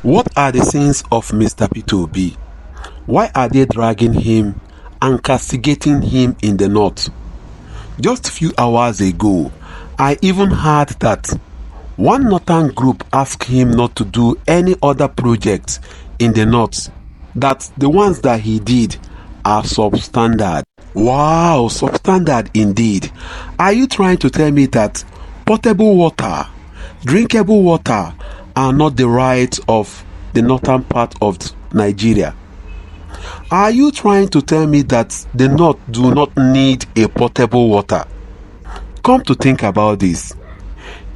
What are the sins of Mr. Peter Obi? Why are they dragging him and castigating him in the north? Just a few hours ago, I even heard that one northern group asked him not to do any other projects in the north, that the ones that he did are substandard. Wow, substandard indeed. Are you trying to tell me that potable water, drinkable water are not the right of the northern part of Nigeria? Are you trying to tell me that the north do not need a potable water? Come to think about this.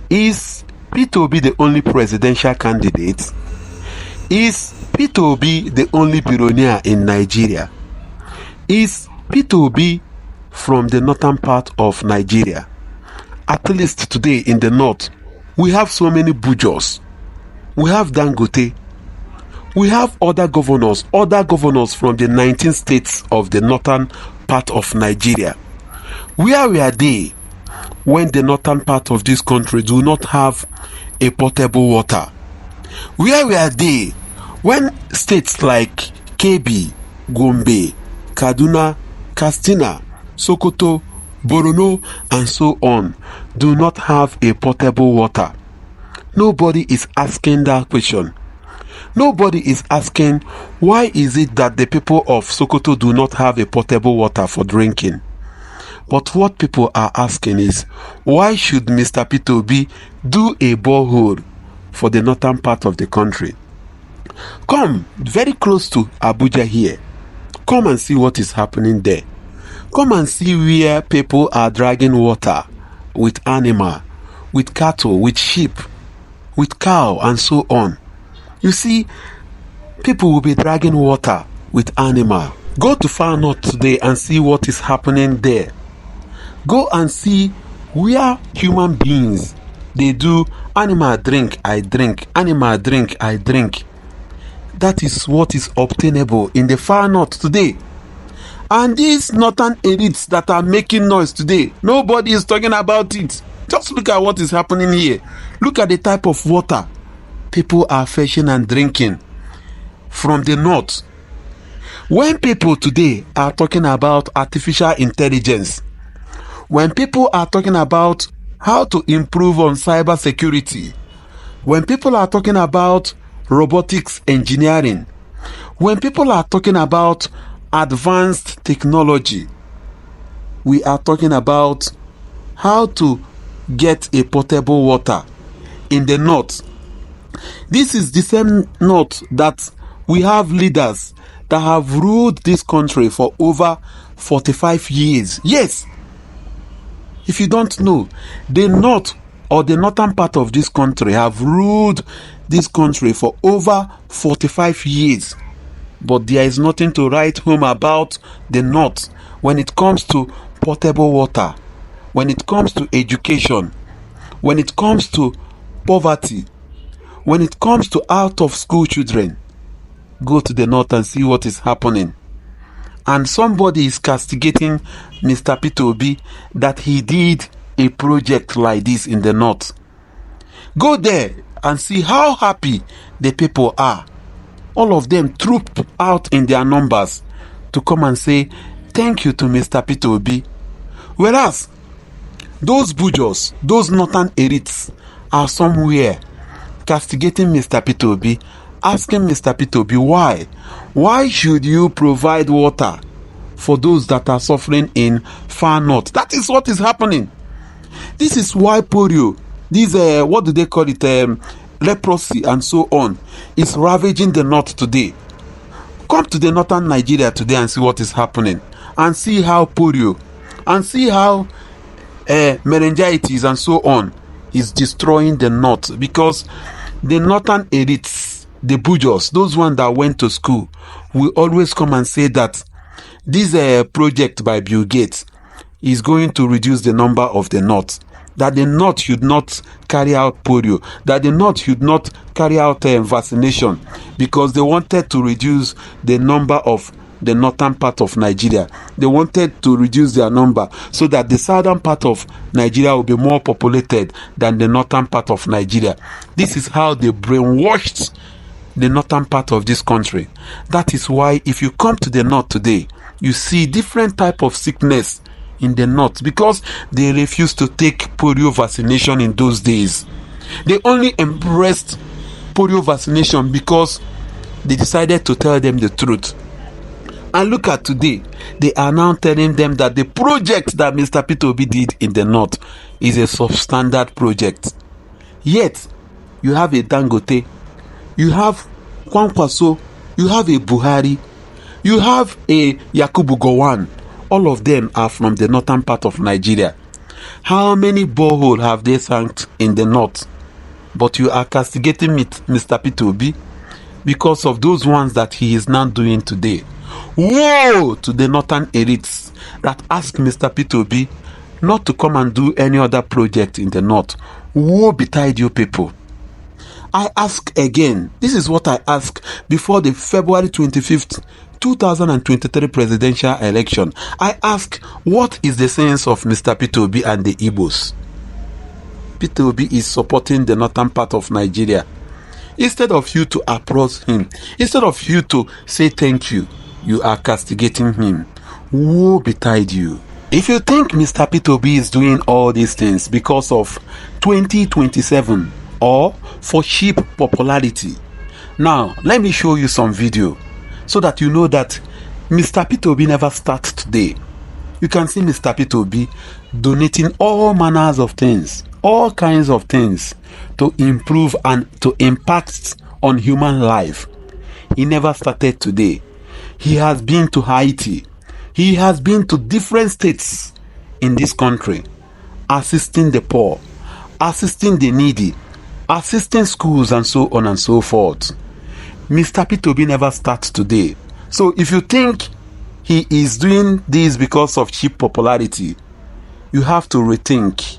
Is Peter Obi the only presidential candidate? Is Peter Obi the only billionaire in Nigeria? Is Peter Obi from the northern part of Nigeria? At least today in the north, we have so many bujos. We have Dangote. We have other governors from the 19 states of the northern part of Nigeria. Where were they when the northern part of this country do not have a potable water? Where were they when states like Kebbi, Gombe, Kaduna, Katsina, Sokoto, Borno, and so on do not have a potable water? Nobody is asking that question. Nobody is asking why is it that the people of Sokoto do not have a potable water for drinking. But what people are asking is, why should Mr. Peter Obi do a borehole for the northern part of the country? Come very close to Abuja here. Come and see what is happening there. Come and see where people are dragging water with animal, with cattle, with sheep, with cow, and so on. You see, people will be dragging water with animal. Go to far north today and see what is happening there. Go and see where human beings, they do animal drink, I drink, animal drink, I drink. That is what is obtainable in the far north today. And these northern elites that are making noise today, nobody is talking about it. Just look at what is happening here. Look at the type of water people are fetching and drinking from the north. When people today are talking about artificial intelligence, when people are talking about how to improve on cyber security, when people are talking about robotics engineering, when people are talking about advanced technology, we are talking about how to get a potable water in the north. This is the same north that we have leaders that have ruled this country for over 45 years. Yes, if you don't know, the north or the northern part of this country have ruled this country for over 45 years. But there is nothing to write home about the north when it comes to potable water, when it comes to education, when it comes to poverty, when it comes to out of school children. Go to the north and see what is happening. And somebody is castigating Mr. Peter Obi that he did a project like this in the north. Go there and see how happy the people are. All of them trooped out in their numbers to come and say thank you to Mr. Peter Obi. Whereas those bujos, those northern elites are somewhere castigating Mr. Peter Obi, asking Mr. Peter Obi why. Why should you provide water for those that are suffering in far north? That is what is happening. This is why polio, what do they call it, leprosy and so on, is ravaging the north today. Come to the northern Nigeria today and see what is happening, and see how polio, and see how meningitis and so on is destroying the north, because the northern elites, the bujos, those ones that went to school, will always come and say that this project by Bill Gates is going to reduce the number of the north, that the north should not carry out polio, that the north should not carry out vaccination, because they wanted to reduce the number of the northern part of Nigeria. They wanted to reduce their number so that the southern part of Nigeria will be more populated than the northern part of Nigeria. This is how they brainwashed the northern part of this country. That is why if you come to the north today, you see different type of sickness in the north, because they refused to take polio vaccination in those days. They only embraced polio vaccination because they decided to tell them the truth. And look at today, they are now telling them that the project that Mr. Peter Obi did in the north is a substandard project. Yet, you have a Dangote, you have Kwankwaso, you have a Buhari, you have a Yakubu Gowon. All of them are from the northern part of Nigeria. How many boreholes have they sunk in the north? But you are castigating Mr. Peter Obi because of those ones that he is now doing today. Woe to the northern elites that ask Mr. Peter Obi not to come and do any other project in the north. Woe betide you people. I ask again, this is what I asked before the February 25th, 2023 presidential election. I ask, what is the sense of Mr. Peter Obi and the Igbos? Peter Obi is supporting the northern part of Nigeria. Instead of you to applaud him, instead of you to say thank you, you are castigating him. Woe betide you. If you think Mr. Peter Obi is doing all these things because of 2027 or for cheap popularity, now let me show you some video so that you know that Mr. Peter Obi never starts today. You can see Mr. Peter Obi donating all manners of things, all kinds of things to improve and to impact on human life. He never started today. He has been to Haiti. He has been to different states in this country, assisting the poor, assisting the needy, assisting schools, and so on and so forth. Mr. Peter Obi never starts today. So if you think he is doing this because of cheap popularity, you have to rethink.